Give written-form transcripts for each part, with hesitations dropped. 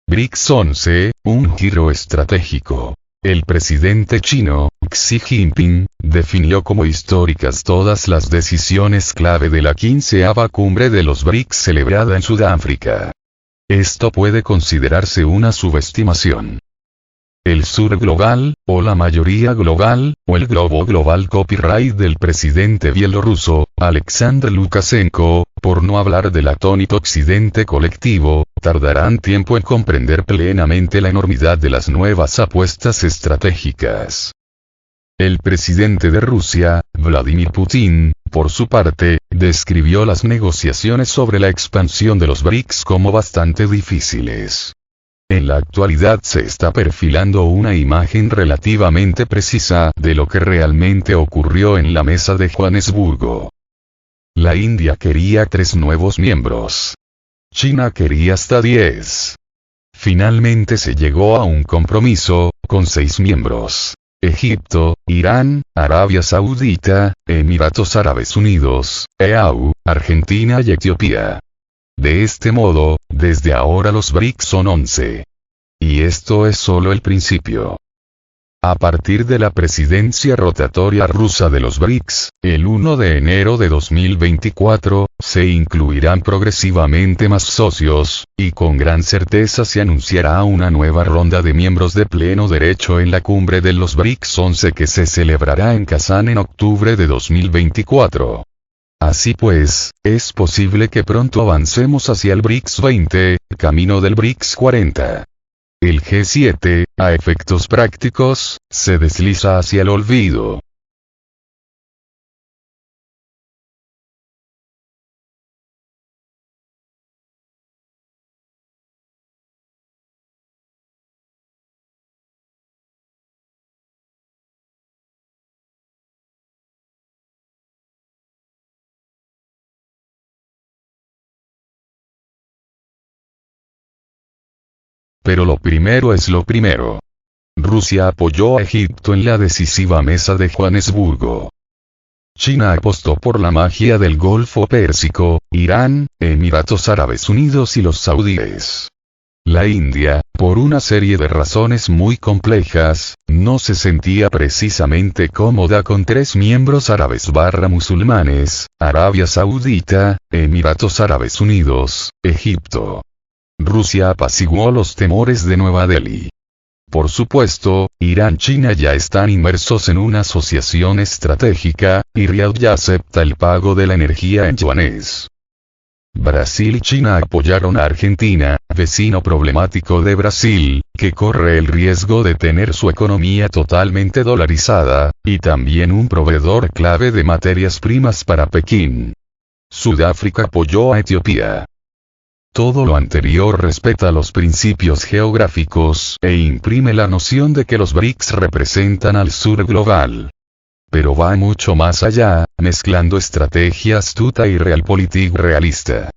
BRICS 11, un giro estratégico. El presidente chino, Xi Jinping, definió como históricas todas las decisiones clave de la 15ª cumbre de los BRICS celebrada en Sudáfrica. Esto puede considerarse una subestimación. El sur global, o la mayoría global, o el globo global copyright del presidente bielorruso, Alexander Lukashenko, por no hablar del atónito occidente colectivo, tardarán tiempo en comprender plenamente la enormidad de las nuevas apuestas estratégicas. El presidente de Rusia, Vladimir Putin, por su parte, describió las negociaciones sobre la expansión de los BRICS como bastante difíciles. En la actualidad se está perfilando una imagen relativamente precisa de lo que realmente ocurrió en la mesa de Johannesburgo. La India quería 3 nuevos miembros. China quería hasta 10. Finalmente se llegó a un compromiso, con 6 miembros. Egipto, Irán, Arabia Saudita, Emiratos Árabes Unidos, EAU, Argentina y Etiopía. De este modo, desde ahora los BRICS son 11. Y esto es solo el principio. A partir de la presidencia rotatoria rusa de los BRICS, el 1 de enero de 2024, se incluirán progresivamente más socios, y con gran certeza se anunciará una nueva ronda de miembros de pleno derecho en la cumbre de los BRICS 11 que se celebrará en Kazán en octubre de 2024. Así pues, es posible que pronto avancemos hacia el BRICS 20, camino del BRICS 40. El G7, a efectos prácticos, se desliza hacia el olvido. Pero lo primero es lo primero. Rusia apoyó a Egipto en la decisiva mesa de Johannesburgo. China apostó por la magia del Golfo Pérsico, Irán, Emiratos Árabes Unidos y los saudíes. La India, por una serie de razones muy complejas, no se sentía precisamente cómoda con 3 miembros árabes/musulmanes, Arabia Saudita, Emiratos Árabes Unidos, Egipto. Rusia apaciguó los temores de Nueva Delhi. Por supuesto, Irán y China ya están inmersos en una asociación estratégica, y Riad ya acepta el pago de la energía en yuanes. Brasil y China apoyaron a Argentina, vecino problemático de Brasil, que corre el riesgo de tener su economía totalmente dolarizada, y también un proveedor clave de materias primas para Pekín. Sudáfrica apoyó a Etiopía. Todo lo anterior respeta los principios geográficos e imprime la noción de que los BRICS representan al sur global. Pero va mucho más allá, mezclando estrategia astuta y realpolitik realista.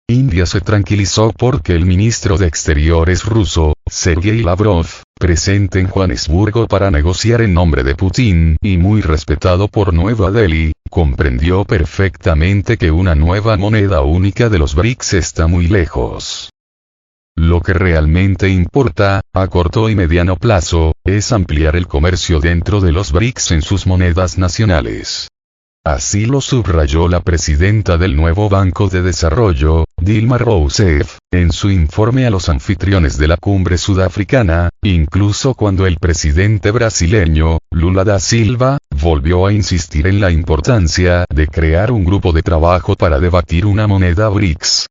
India se tranquilizó porque el ministro de Exteriores ruso, Sergei Lavrov, presente en Johannesburgo para negociar en nombre de Putin y muy respetado por Nueva Delhi, comprendió perfectamente que una nueva moneda única de los BRICS está muy lejos. Lo que realmente importa, a corto y mediano plazo, es ampliar el comercio dentro de los BRICS en sus monedas nacionales. Así lo subrayó la presidenta del nuevo Banco de Desarrollo, Dilma Rousseff, en su informe a los anfitriones de la cumbre sudafricana, incluso cuando el presidente brasileño, Lula da Silva, volvió a insistir en la importancia de crear un grupo de trabajo para debatir una moneda BRICS.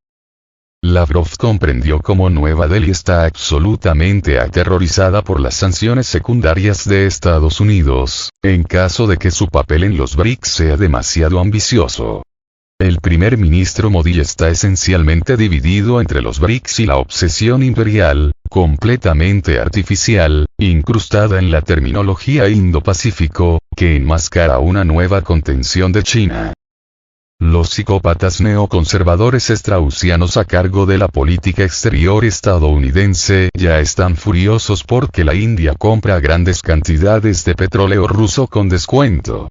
Lavrov comprendió cómo Nueva Delhi está absolutamente aterrorizada por las sanciones secundarias de Estados Unidos, en caso de que su papel en los BRICS sea demasiado ambicioso. El primer ministro Modi está esencialmente dividido entre los BRICS y la obsesión imperial, completamente artificial, incrustada en la terminología Indo-Pacífico, que enmascara una nueva contención de China. Los psicópatas neoconservadores straussianos a cargo de la política exterior estadounidense ya están furiosos porque la India compra grandes cantidades de petróleo ruso con descuento.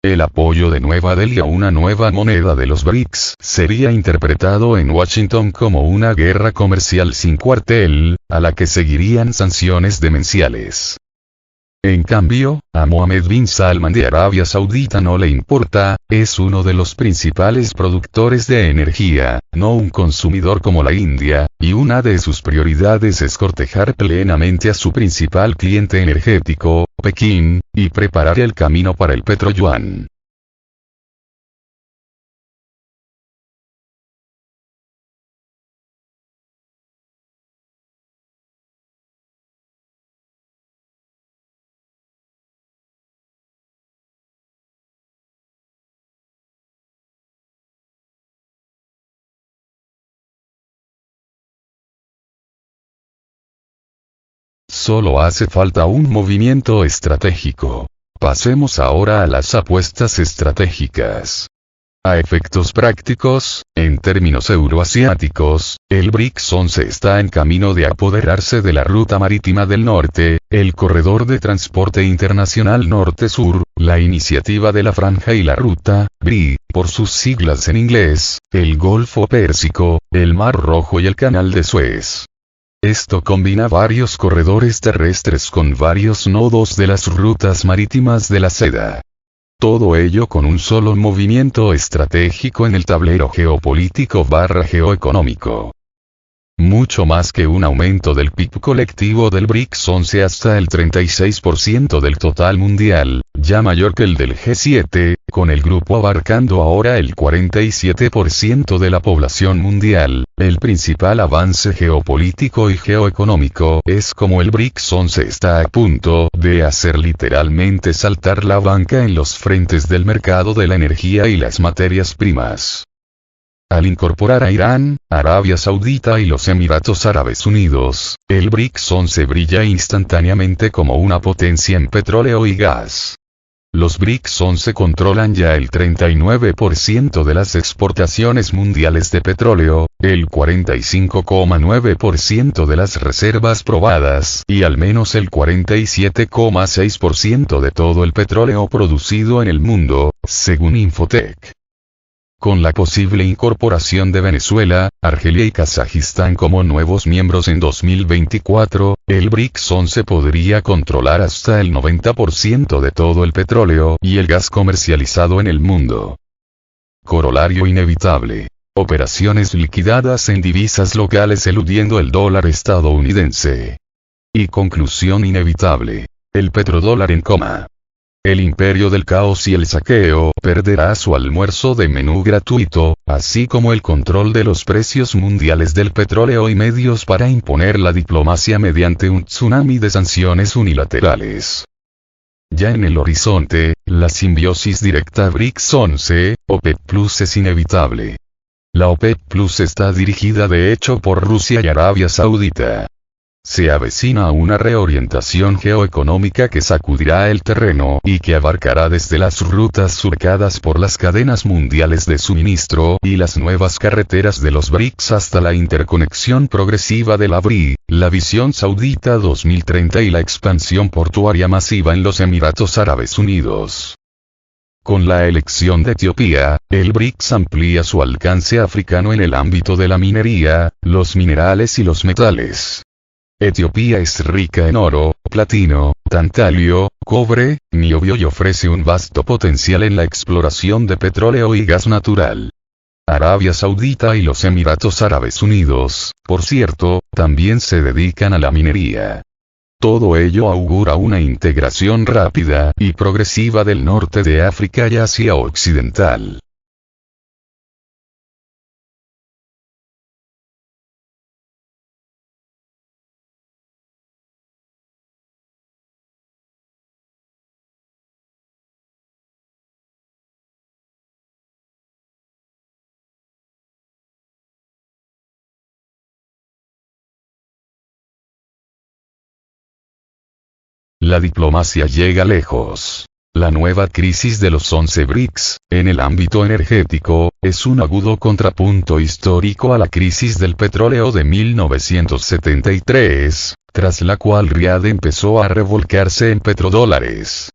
El apoyo de Nueva Delhi a una nueva moneda de los BRICS sería interpretado en Washington como una guerra comercial sin cuartel, a la que seguirían sanciones demenciales. En cambio, a Mohammed bin Salman de Arabia Saudita no le importa, es uno de los principales productores de energía, no un consumidor como la India, y una de sus prioridades es cortejar plenamente a su principal cliente energético, Pekín, y preparar el camino para el petroyuan. Solo hace falta un movimiento estratégico. Pasemos ahora a las apuestas estratégicas. A efectos prácticos, en términos euroasiáticos, el BRICS 11 está en camino de apoderarse de la ruta marítima del norte, el corredor de transporte internacional norte-sur, la iniciativa de la franja y la ruta, BRI, por sus siglas en inglés, el Golfo Pérsico, el Mar Rojo y el Canal de Suez. Esto combina varios corredores terrestres con varios nodos de las rutas marítimas de la seda. Todo ello con un solo movimiento estratégico en el tablero geopolítico/geoeconómico. Mucho más que un aumento del PIB colectivo del BRICS 11 hasta el 36% del total mundial, ya mayor que el del G7, con el grupo abarcando ahora el 47% de la población mundial. El principal avance geopolítico y geoeconómico es como el BRICS 11 está a punto de hacer literalmente saltar la banca en los frentes del mercado de la energía y las materias primas. Al incorporar a Irán, Arabia Saudita y los Emiratos Árabes Unidos, el BRICS 11 brilla instantáneamente como una potencia en petróleo y gas. Los BRICS 11 controlan ya el 39% de las exportaciones mundiales de petróleo, el 45,9% de las reservas probadas y al menos el 47,6% de todo el petróleo producido en el mundo, según Infotec. Con la posible incorporación de Venezuela, Argelia y Kazajistán como nuevos miembros en 2024, el BRICS 11 podría controlar hasta el 90% de todo el petróleo y el gas comercializado en el mundo. Corolario inevitable. Operaciones liquidadas en divisas locales eludiendo el dólar estadounidense. Y conclusión inevitable. El petrodólar en coma. El imperio del caos y el saqueo perderá su almuerzo de menú gratuito, así como el control de los precios mundiales del petróleo y medios para imponer la diplomacia mediante un tsunami de sanciones unilaterales. Ya en el horizonte, la simbiosis directa BRICS 11, OPEP Plus es inevitable. La OPEP Plus está dirigida de hecho por Rusia y Arabia Saudita. Se avecina una reorientación geoeconómica que sacudirá el terreno y que abarcará desde las rutas surcadas por las cadenas mundiales de suministro y las nuevas carreteras de los BRICS hasta la interconexión progresiva de la BRI, la visión saudita 2030 y la expansión portuaria masiva en los Emiratos Árabes Unidos. Con la elección de Etiopía, el BRICS amplía su alcance africano en el ámbito de la minería, los minerales y los metales. Etiopía es rica en oro, platino, tantalio, cobre, niobio y ofrece un vasto potencial en la exploración de petróleo y gas natural. Arabia Saudita y los Emiratos Árabes Unidos, por cierto, también se dedican a la minería. Todo ello augura una integración rápida y progresiva del norte de África y Asia Occidental. La diplomacia llega lejos. La nueva crisis de los 11 BRICS, en el ámbito energético, es un agudo contrapunto histórico a la crisis del petróleo de 1973, tras la cual Riad empezó a revolcarse en petrodólares.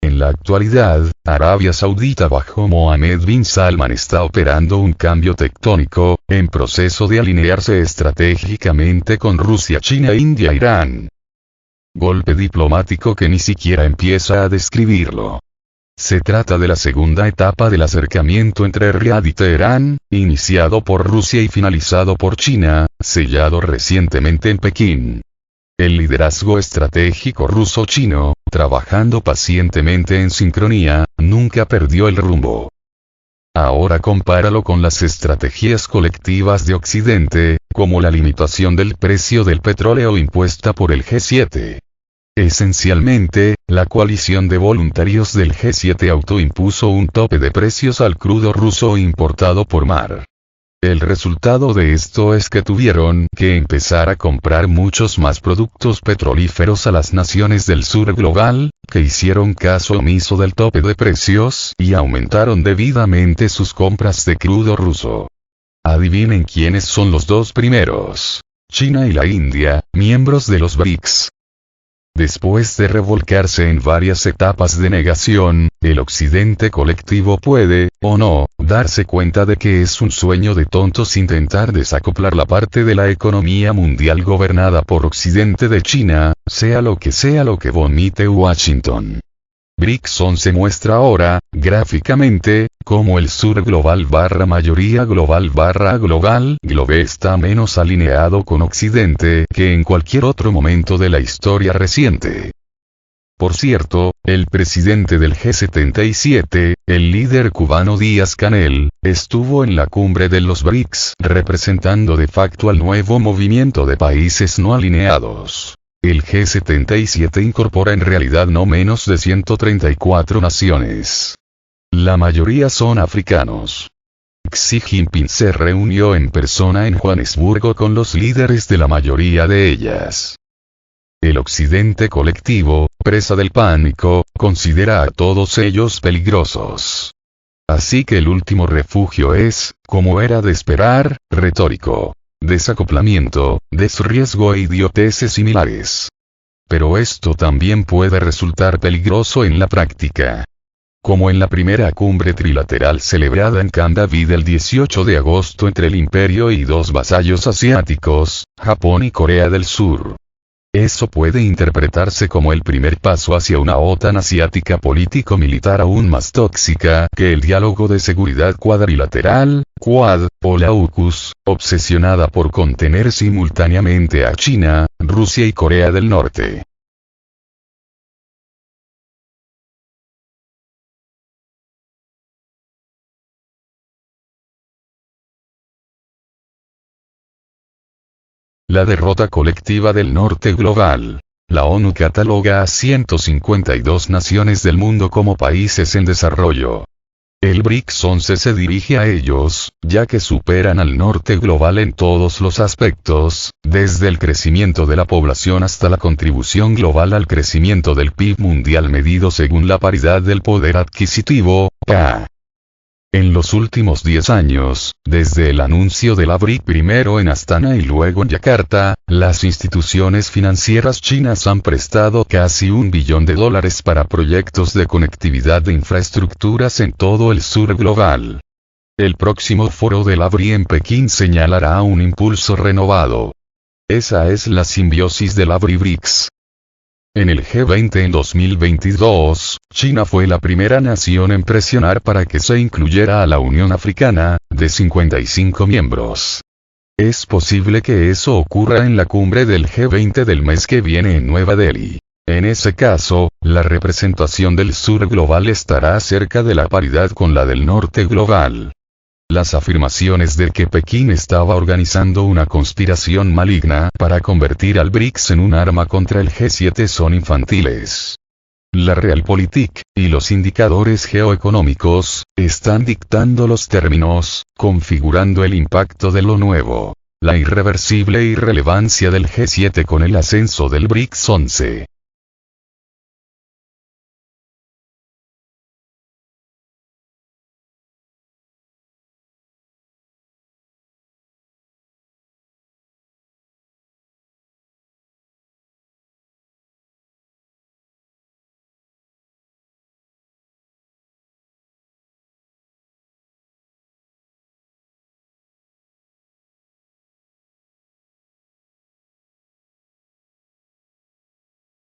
En la actualidad, Arabia Saudita bajo Mohammed bin Salman está operando un cambio tectónico, en proceso de alinearse estratégicamente con Rusia, China, India e Irán. Golpe diplomático que ni siquiera empieza a describirlo. Se trata de la segunda etapa del acercamiento entre Riad y Teherán, iniciado por Rusia y finalizado por China, sellado recientemente en Pekín. El liderazgo estratégico ruso-chino, trabajando pacientemente en sincronía, nunca perdió el rumbo. Ahora compáralo con las estrategias colectivas de Occidente, como la limitación del precio del petróleo impuesta por el G7. Esencialmente, la coalición de voluntarios del G7 autoimpuso un tope de precios al crudo ruso importado por mar. El resultado de esto es que tuvieron que empezar a comprar muchos más productos petrolíferos a las naciones del sur global, que hicieron caso omiso del tope de precios y aumentaron debidamente sus compras de crudo ruso. Adivinen quiénes son los dos primeros. China y la India, miembros de los BRICS. Después de revolcarse en varias etapas de negación, el occidente colectivo puede, o no, darse cuenta de que es un sueño de tontos intentar desacoplar la parte de la economía mundial gobernada por occidente de China, sea lo que vomite Washington. BRICS 11 muestra ahora, gráficamente, cómo el sur global / mayoría global / globe está menos alineado con Occidente que en cualquier otro momento de la historia reciente. Por cierto, el presidente del G77, el líder cubano Díaz-Canel, estuvo en la cumbre de los BRICS representando de facto al nuevo movimiento de países no alineados. El G77 incorpora en realidad no menos de 134 naciones. La mayoría son africanos. Xi Jinping se reunió en persona en Johannesburgo con los líderes de la mayoría de ellas. El occidente colectivo, presa del pánico, considera a todos ellos peligrosos. Así que el último refugio es, como era de esperar, retórico. Desacoplamiento, desriesgo e idioteces similares. Pero esto también puede resultar peligroso en la práctica. Como en la primera cumbre trilateral celebrada en Camp David el 18 de agosto entre el imperio y dos vasallos asiáticos, Japón y Corea del Sur. Eso puede interpretarse como el primer paso hacia una OTAN asiática político-militar aún más tóxica que el diálogo de seguridad cuadrilateral, Quad, o la AUKUS, obsesionada por contener simultáneamente a China, Rusia y Corea del Norte. La derrota colectiva del norte global. La ONU cataloga a 152 naciones del mundo como países en desarrollo. El BRICS 11 se dirige a ellos, ya que superan al norte global en todos los aspectos, desde el crecimiento de la población hasta la contribución global al crecimiento del PIB mundial medido según la paridad del poder adquisitivo, PA. En los últimos 10 años, desde el anuncio de la BRIC primero en Astana y luego en Yakarta, las instituciones financieras chinas han prestado casi $1 billón para proyectos de conectividad de infraestructuras en todo el sur global. El próximo foro de la BRI en Pekín señalará un impulso renovado. Esa es la simbiosis de la BRI-BRICS. En el G20 en 2022, China fue la primera nación en presionar para que se incluyera a la Unión Africana, de 55 miembros. Es posible que eso ocurra en la cumbre del G20 del mes que viene en Nueva Delhi. En ese caso, la representación del sur global estará cerca de la paridad con la del norte global. Las afirmaciones de que Pekín estaba organizando una conspiración maligna para convertir al BRICS en un arma contra el G7 son infantiles. La Realpolitik, y los indicadores geoeconómicos, están dictando los términos, configurando el impacto de lo nuevo. La irreversible irrelevancia del G7 con el ascenso del BRICS 11.